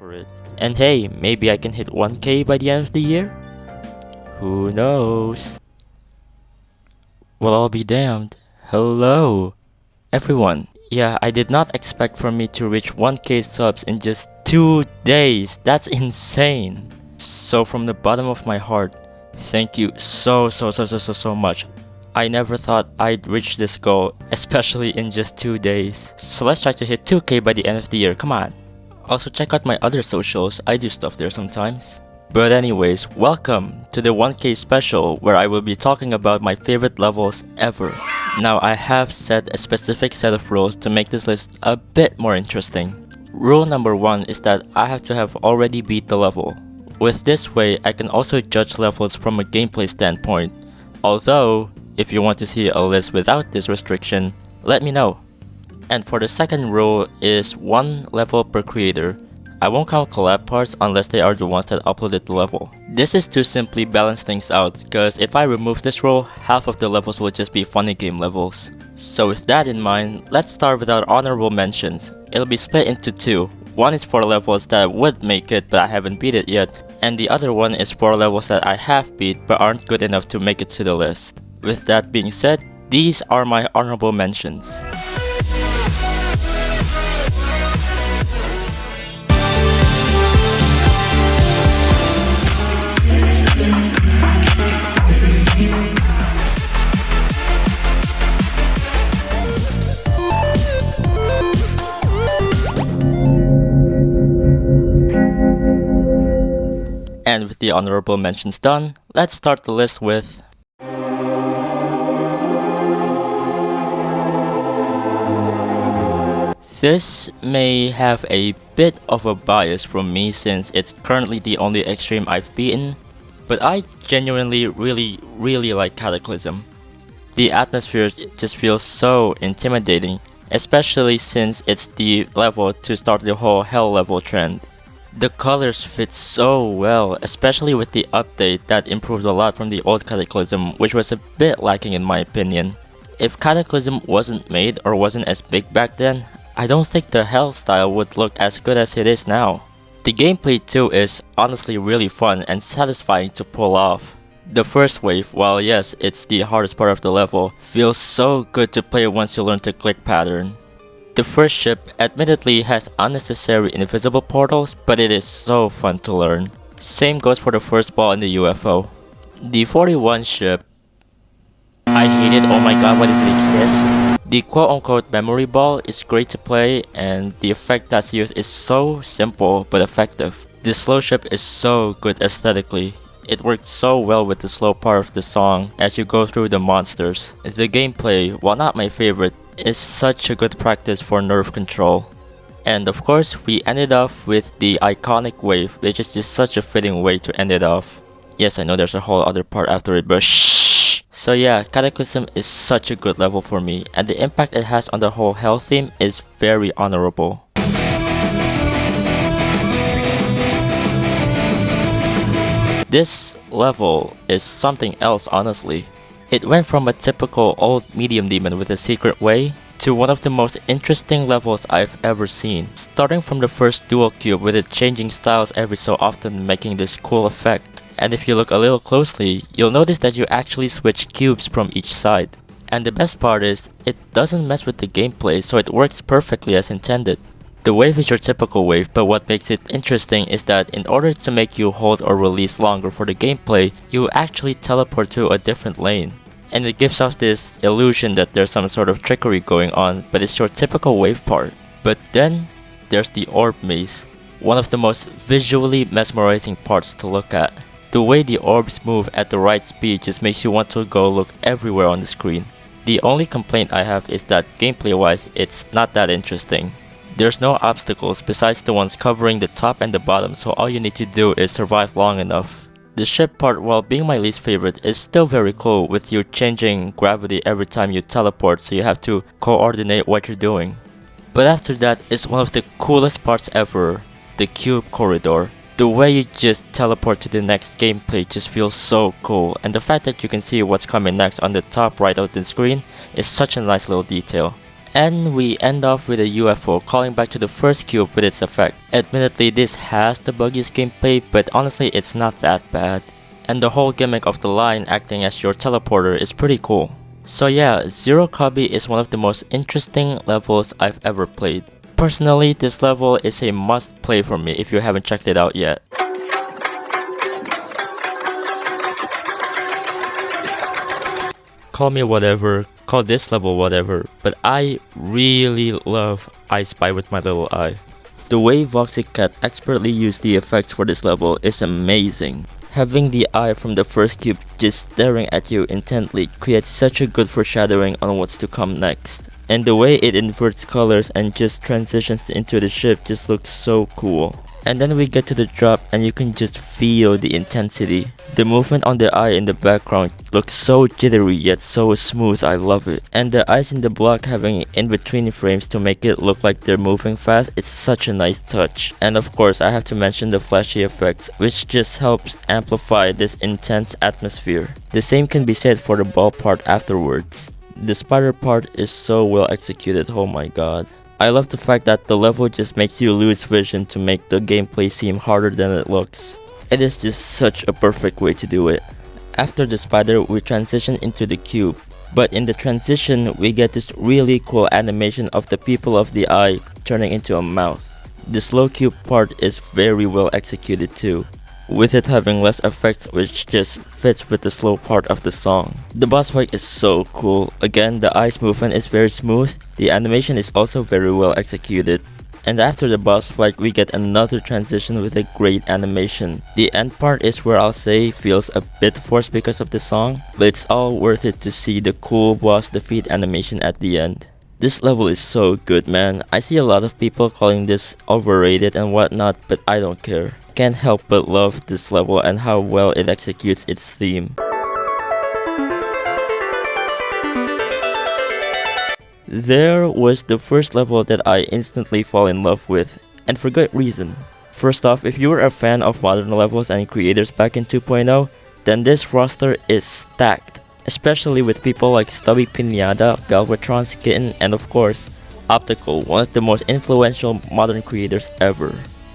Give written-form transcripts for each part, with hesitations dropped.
for it. And hey, maybe I can hit 1k by the end of the year? Who knows? Well, I'll be damned. Hello, everyone. Yeah, I did not expect for me to reach 1k subs in just 2 days. That's insane. So from the bottom of my heart, thank you so much. I never thought I'd reach this goal, especially in just 2 days. So let's try to hit 2k by the end of the year, come on. Also check out my other socials, I do stuff there sometimes. But anyways, welcome to the 1k special where I will be talking about my favorite levels ever. Now I have set a specific set of rules to make this list a bit more interesting. Rule number 1 is that I have to have already beat the level. With this way, I can also judge levels from a gameplay standpoint. Although, if you want to see a list without this restriction, let me know. And for the second rule is 1 level per creator. I won't count collab parts unless they are the ones that uploaded the level. This is to simply balance things out, cause if I remove this rule, half of the levels will just be funny game levels. So with that in mind, let's start with our honorable mentions. It'll be split into 2. One is for levels that would make it but I haven't beat it yet, and the other one is for levels that I have beat but aren't good enough to make it to the list. With that being said, these are my honorable mentions. And with the honorable mentions done, let's start the list with this may have a bit of a bias from me since it's currently the only extreme I've beaten, but I genuinely really like Cataclysm. The atmosphere just feels so intimidating, especially since it's the level to start the whole hell level trend. The colors fit so well, especially with the update that improved a lot from the old Cataclysm, which was a bit lacking in my opinion. If Cataclysm wasn't made or wasn't as big back then, I don't think the hell style would look as good as it is now. The gameplay too is honestly really fun and satisfying to pull off. The first wave, while yes, it's the hardest part of the level, feels so good to play once you learn the click pattern. The first ship admittedly has unnecessary invisible portals, but it is so fun to learn. Same goes for the first ball in the UFO. The 41 ship, I hate it, oh my god, why does it exist? The quote-unquote memory ball is great to play and the effect that's used is so simple but effective. The slow ship is so good aesthetically. It worked so well with the slow part of the song as you go through the monsters. The gameplay, while not my favorite, is such a good practice for nerve control. And of course, we ended off with the iconic wave, which is just such a fitting way to end it off. Yes, I know there's a whole other part after it, but shh. So yeah, Cataclysm is such a good level for me, and the impact it has on the whole hell theme is very honorable. This level is something else honestly. It went from a typical old medium demon with a secret way to one of the most interesting levels I've ever seen. Starting from the first dual cube with it changing styles every so often making this cool effect. And if you look a little closely, you'll notice that you actually switch cubes from each side. And the best part is, it doesn't mess with the gameplay so it works perfectly as intended. The wave is your typical wave, but what makes it interesting is that in order to make you hold or release longer for the gameplay, you actually teleport to a different lane. And it gives off this illusion that there's some sort of trickery going on, but it's your typical wave part. But then, there's the orb maze, one of the most visually mesmerizing parts to look at. The way the orbs move at the right speed just makes you want to go look everywhere on the screen. The only complaint I have is that gameplay wise, it's not that interesting. There's no obstacles besides the ones covering the top and the bottom, so all you need to do is survive long enough. The ship part, while being my least favorite, is still very cool with you changing gravity every time you teleport, so you have to coordinate what you're doing. But after that is one of the coolest parts ever, the cube corridor. The way you just teleport to the next gameplay just feels so cool, and the fact that you can see what's coming next on the top right of the screen is such a nice little detail. And we end off with a UFO calling back to the first cube with its effect. Admittedly, this has the buggiest gameplay, but honestly it's not that bad. And the whole gimmick of the line acting as your teleporter is pretty cool. So yeah, Zero Cobby is one of the most interesting levels I've ever played. Personally, this level is a must play for me if you haven't checked it out yet. Call me whatever, call this level whatever, but I really love I Spy with my little eye. The way Voxicat expertly used the effects for this level is amazing. Having the eye from the first cube just staring at you intently creates such a good foreshadowing on what's to come next. And the way it inverts colors and just transitions into the ship just looks so cool. And then we get to the drop and you can just feel the intensity. The movement on the eye in the background looks so jittery yet so smooth, I love it. And the eyes in the block having in between frames to make it look like they're moving fast, it's such a nice touch. And of course I have to mention the flashy effects, which just helps amplify this intense atmosphere. The same can be said for the ball part afterwards. The spider part is so well executed, oh my god. I love the fact that the level just makes you lose vision to make the gameplay seem harder than it looks. It is just such a perfect way to do it. After the spider, we transition into the cube, but in the transition we get this really cool animation of the pupil of the eye turning into a mouth. The slow cube part is very well executed too, with it having less effects which just fits with the slow part of the song. The boss fight is so cool. Again, the eyes movement is very smooth, the animation is also very well executed. And after the boss fight we get another transition with a great animation. The end part is where I'll say feels a bit forced because of the song, but it's all worth it to see the cool boss defeat animation at the end. This level is so good, man. I see a lot of people calling this overrated and whatnot, but I don't care. Can't help but love this level and how well it executes its theme. There was the first level that I instantly fall in love with, and for good reason. First off, if you were a fan of modern levels and creators back in 2.0, then this roster is stacked, especially with people like Stubby Pinata, Galvatron, Kitten, and of course, Optical, one of the most influential modern creators ever.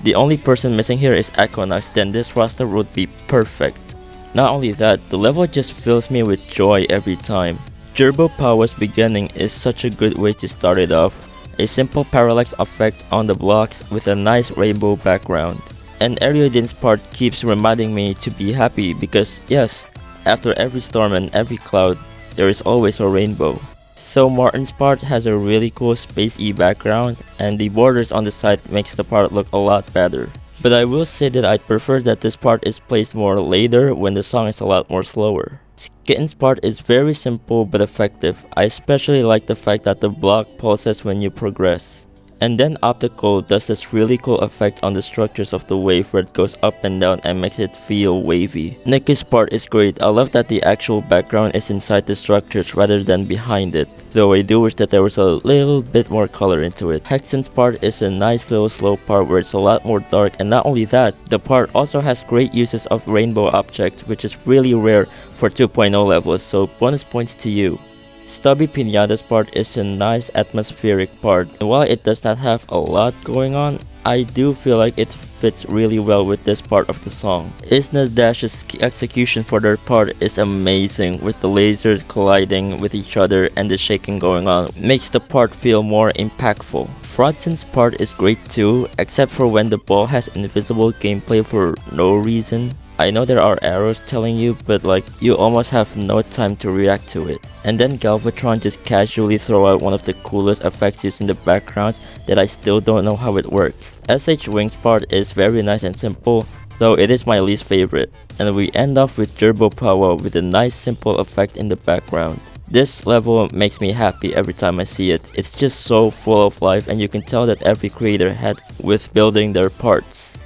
The only person missing here is Equinox, then this roster would be perfect. Not only that, the level just fills me with joy every time. Turbo Power's beginning is such a good way to start it off. A simple parallax effect on the blocks with a nice rainbow background. And Ariodin's part keeps reminding me to be happy because yes, after every storm and every cloud, there is always a rainbow. So Martin's part has a really cool space-y background and the borders on the side makes the part look a lot better. But I will say that I'd prefer that this part is placed more later when the song is a lot more slower. Kitten's part is very simple but effective. I especially like the fact that the block pulses when you progress. And then Optical does this really cool effect on the structures of the wave where it goes up and down and makes it feel wavy. Nikki's part is great. I love that the actual background is inside the structures rather than behind it, though I do wish that there was a little bit more color into it. Hexen's part is a nice little slow part where it's a lot more dark, and not only that, the part also has great uses of rainbow objects, which is really rare for 2.0 levels, so bonus points to you. Stubby Pinata's part is a nice atmospheric part, and while it does not have a lot going on, I do feel like it fits really well with this part of the song. Isna Dash's execution for their part is amazing, with the lasers colliding with each other and the shaking going on makes the part feel more impactful. Fraudzen's part is great too, except for when the ball has invisible gameplay for no reason. I know there are arrows telling you, but like, you almost have no time to react to it. And then Galvatron just casually throw out one of the coolest effects used in the backgrounds that I still don't know how it works. SH Wing's part is very nice and simple, though it is my least favorite. And we end off with Turbo Power with a nice simple effect in the background. This level makes me happy every time I see it. It's just so full of life and you can tell that every creator had with building their parts.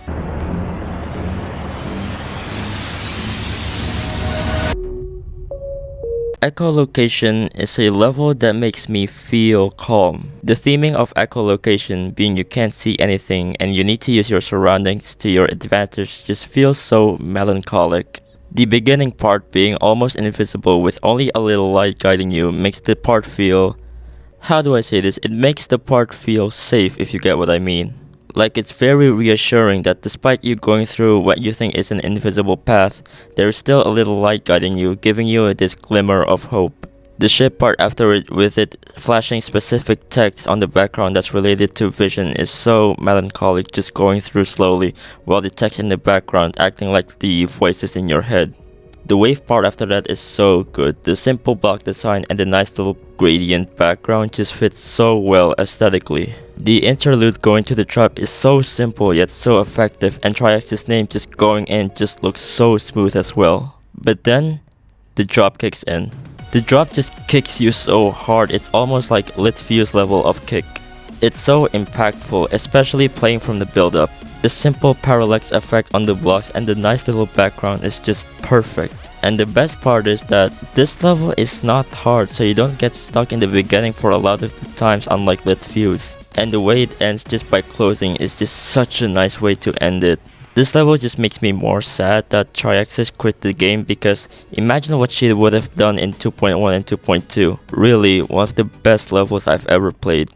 Echolocation is a level that makes me feel calm. The theming of echolocation being you can't see anything and you need to use your surroundings to your advantage just feels so melancholic. The beginning part being almost invisible with only a little light guiding you makes the part feel How do I say this? It makes the part feel safe, if you get what I mean. Like, it's very reassuring that despite you going through what you think is an invisible path, there is still a little light guiding you, giving you this glimmer of hope. The ship part after it, with it flashing specific text on the background that's related to vision, is so melancholic, just going through slowly, while the text in the background acting like the voices in your head. The wave part after that is so good. The simple block design and the nice little gradient background just fits so well aesthetically. The interlude going to the trap is so simple yet so effective, and Triax's name just going in just looks so smooth as well. But then, the drop kicks in. The drop just kicks you so hard, it's almost like Litview's level of kick. It's so impactful, especially playing from the build-up. The simple parallax effect on the blocks and the nice little background is just perfect. And the best part is that this level is not hard, so you don't get stuck in the beginning for a lot of the times, unlike Litview's. And the way it ends just by closing is just such a nice way to end it. This level just makes me more sad that Triaxis quit the game, because imagine what she would have done in 2.1 and 2.2. Really, one of the best levels I've ever played.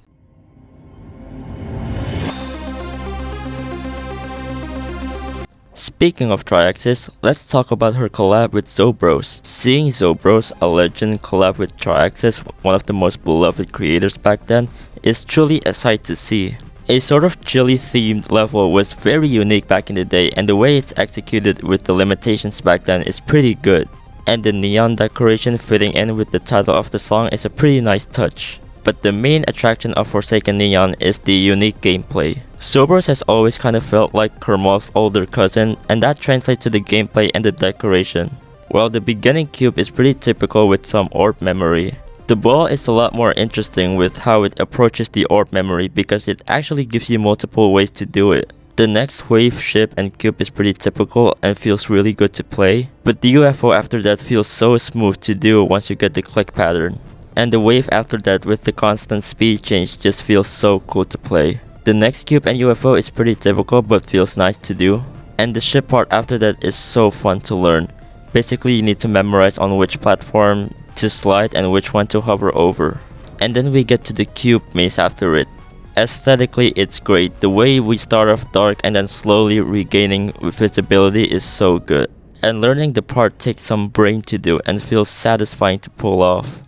Speaking of Triaxis, let's talk about her collab with Zobros. Seeing Zobros, a legend, collab with Triaxis, one of the most beloved creators back then, is truly a sight to see. A sort of chilly themed level was very unique back in the day, and the way it's executed with the limitations back then is pretty good. And the neon decoration fitting in with the title of the song is a pretty nice touch. But the main attraction of Forsaken Neon is the unique gameplay. Zobros has always kind of felt like Kermal's older cousin, and that translates to the gameplay and the decoration. While the beginning cube is pretty typical with some orb memory, the ball is a lot more interesting with how it approaches the orb memory, because it actually gives you multiple ways to do it. The next wave, ship, and cube is pretty typical and feels really good to play, but the UFO after that feels so smooth to do once you get the click pattern. And the wave after that with the constant speed change just feels so cool to play. The next cube and UFO is pretty typical but feels nice to do. And the ship part after that is so fun to learn. Basically, you need to memorize on which platform to slide and which one to hover over. And then we get to the cube maze after it. Aesthetically, it's great. The way we start off dark and then slowly regaining visibility is so good. And learning the part takes some brain to do and feels satisfying to pull off.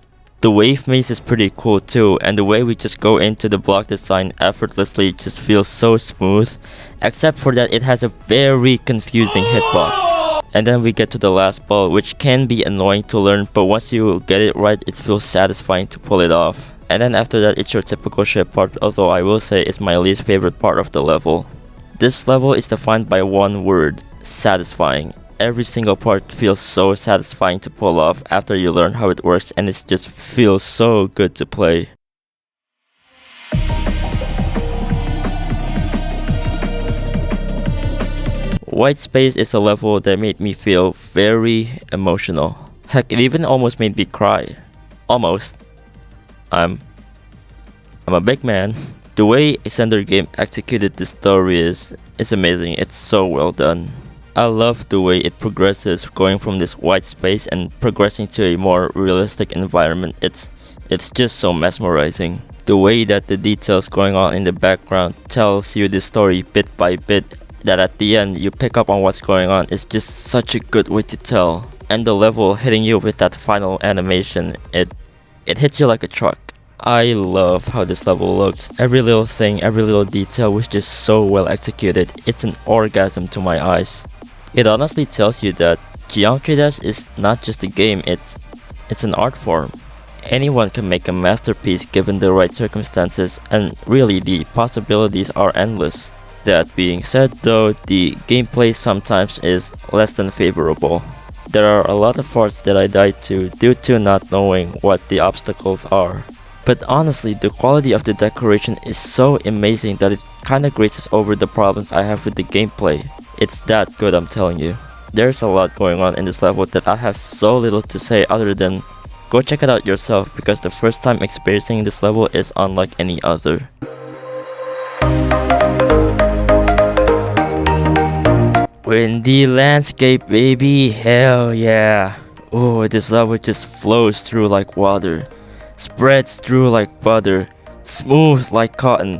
The wave maze is pretty cool too, and the way we just go into the block design effortlessly just feels so smooth, except for that it has a very confusing hitbox. And then we get to the last ball, which can be annoying to learn, but once you get it right, it feels satisfying to pull it off. And then after that, it's your typical ship part, although I will say it's my least favorite part of the level. This level is defined by one word: satisfying. Every single part feels so satisfying to pull off after you learn how it works, and it just feels so good to play. White Space is a level that made me feel very emotional. Heck, it even almost made me cry. Almost. I'm a big man. The way Ascender Game executed this story is amazing. It's so well done. I love the way it progresses, going from this white space and progressing to a more realistic environment. It's just so mesmerizing. The way that the details going on in the background tells you the story bit by bit, that at the end you pick up on what's going on, is just such a good way to tell. And the level hitting you with that final animation, it hits you like a truck. I love how this level looks. Every little thing, every little detail was just so well executed. It's an orgasm to my eyes. It honestly tells you that Geometry Dash is not just a game, it's an art form. Anyone can make a masterpiece given the right circumstances, and really the possibilities are endless. That being said though, the gameplay sometimes is less than favorable. There are a lot of parts that I died to due to not knowing what the obstacles are. But honestly, the quality of the decoration is so amazing that it kinda graces over the problems I have with the gameplay. It's that good, I'm telling you. There's a lot going on in this level that I have so little to say other than go check it out yourself, because the first time experiencing this level is unlike any other. Windy landscape, baby, hell yeah. Oh, this level just flows through like water. spreads through like butter, smooth like cotton,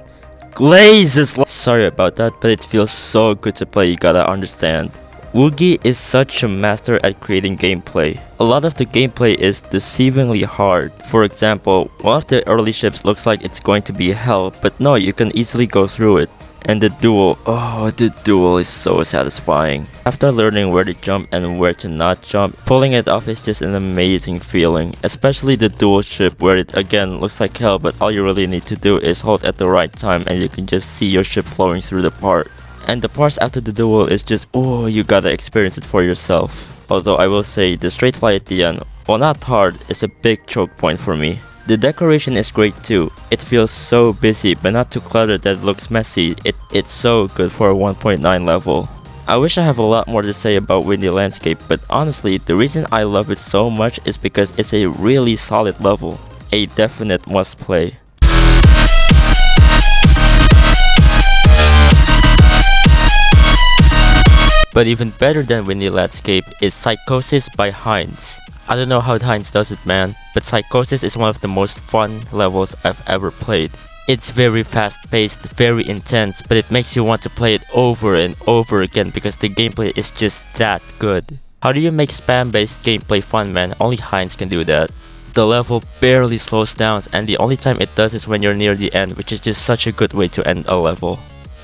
glazes like... Sorry about that, but it feels so good to play, you gotta understand. Woogie is such a master at creating gameplay. A lot of the gameplay is deceivingly hard. For example, one of the early ships looks like it's going to be hell, but no, you can easily go through it. And the duel, oh, the duel is so satisfying. After learning where to jump and where to not jump, pulling it off is just an amazing feeling. Especially the duel ship where it again looks like hell, but all you really need to do is hold at the right time and you can just see your ship flowing through the part. And the parts after the duel is just, oh, you gotta experience it for yourself. Although I will say, the straight fly at the end, while not hard, is a big choke point for me. The decoration is great too. It feels so busy but not too cluttered that it looks messy. It's so good for a 1.9 level. I wish I have a lot more to say about Windy Landscape, but honestly, the reason I love it so much is because it's a really solid level. A definite must play. But even better than Windy Landscape is Psychosis by Heinz. I don't know how Heinz does it, man, but Psychosis is one of the most fun levels I've ever played. It's very fast paced, very intense, but it makes you want to play it over and over again because the gameplay is just that good. How do you make spam based gameplay fun, man? Only Heinz can do that. The level barely slows down and the only time it does is when you're near the end, which is just such a good way to end a level.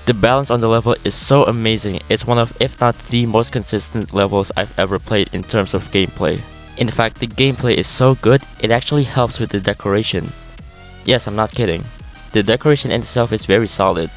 The balance on the level is so amazing. It's one of, if not the most consistent levels I've ever played in terms of gameplay. In fact, the gameplay is so good, it actually helps with the decoration. Yes, I'm not kidding. The decoration in itself is very solid.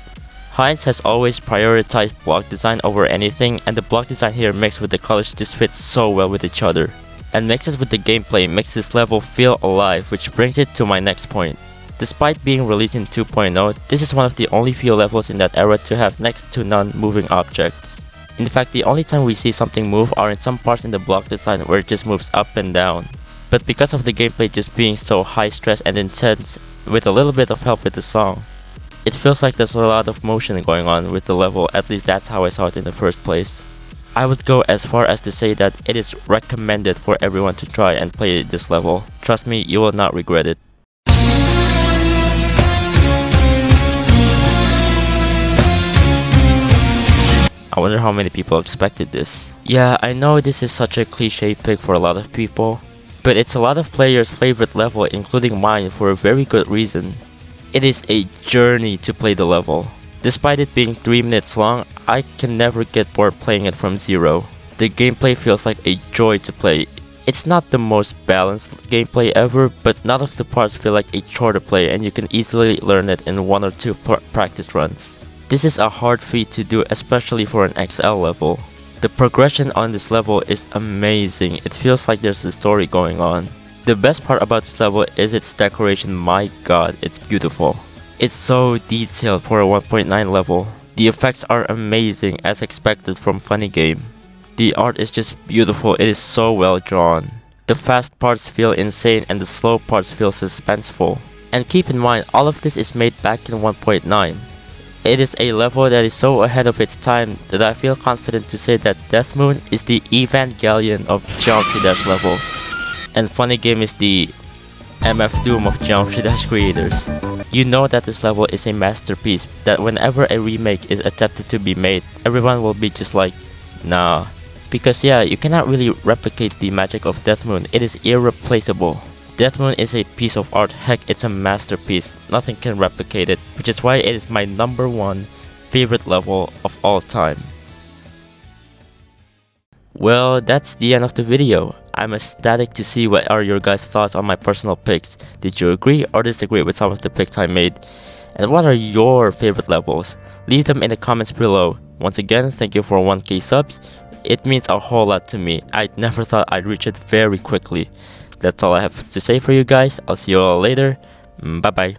Heinz has always prioritized block design over anything, and the block design here mixed with the colors just fits so well with each other. And mixes with the gameplay makes this level feel alive, which brings it to my next point. Despite being released in 2.0, this is one of the only few levels in that era to have next to none moving objects. In fact, the only time we see something move are in some parts in the block design where it just moves up and down. But because of the gameplay just being so high stress and intense, with a little bit of help with the song, it feels like there's a lot of motion going on with the level, at least that's how I saw it in the first place. I would go as far as to say that it is recommended for everyone to try and play this level. Trust me, you will not regret it. I wonder how many people expected this. Yeah, I know this is such a cliche pick for a lot of people, but it's a lot of players' favorite level, including mine, for a very good reason. It is a journey to play the level. Despite it being 3 minutes long, I can never get bored playing it from zero. The gameplay feels like a joy to play. It's not the most balanced gameplay ever, but none of the parts feel like a chore to play and you can easily learn it in 1 or 2 practice runs. This is a hard feat to do, especially for an XL level. The progression on this level is amazing. It feels like there's a story going on. The best part about this level is its decoration. My god, it's beautiful. It's so detailed for a 1.9 level. The effects are amazing as expected from Funny Game. The art is just beautiful, it is so well drawn. The fast parts feel insane and the slow parts feel suspenseful. And keep in mind, all of this is made back in 1.9. It is a level that is so ahead of its time that I feel confident to say that Death Moon is the Evangelion of Geometry Dash levels. And Funny Game is the MF Doom of Geometry Dash creators. You know that this level is a masterpiece, that whenever a remake is attempted to be made, everyone will be just like, nah. Because yeah, you cannot really replicate the magic of Death Moon, it is irreplaceable. Death Moon is a piece of art, heck, it's a masterpiece, nothing can replicate it, which is why it is my #1 favorite level of all time. Well, that's the end of the video. I'm ecstatic to see what are your guys' thoughts on my personal picks. Did you agree or disagree with some of the picks I made? And what are your favorite levels? Leave them in the comments below. Once again, thank you for 1k subs. It means a whole lot to me. I never thought I'd reach it very quickly. That's all I have to say for you guys. I'll see you all later. Bye bye.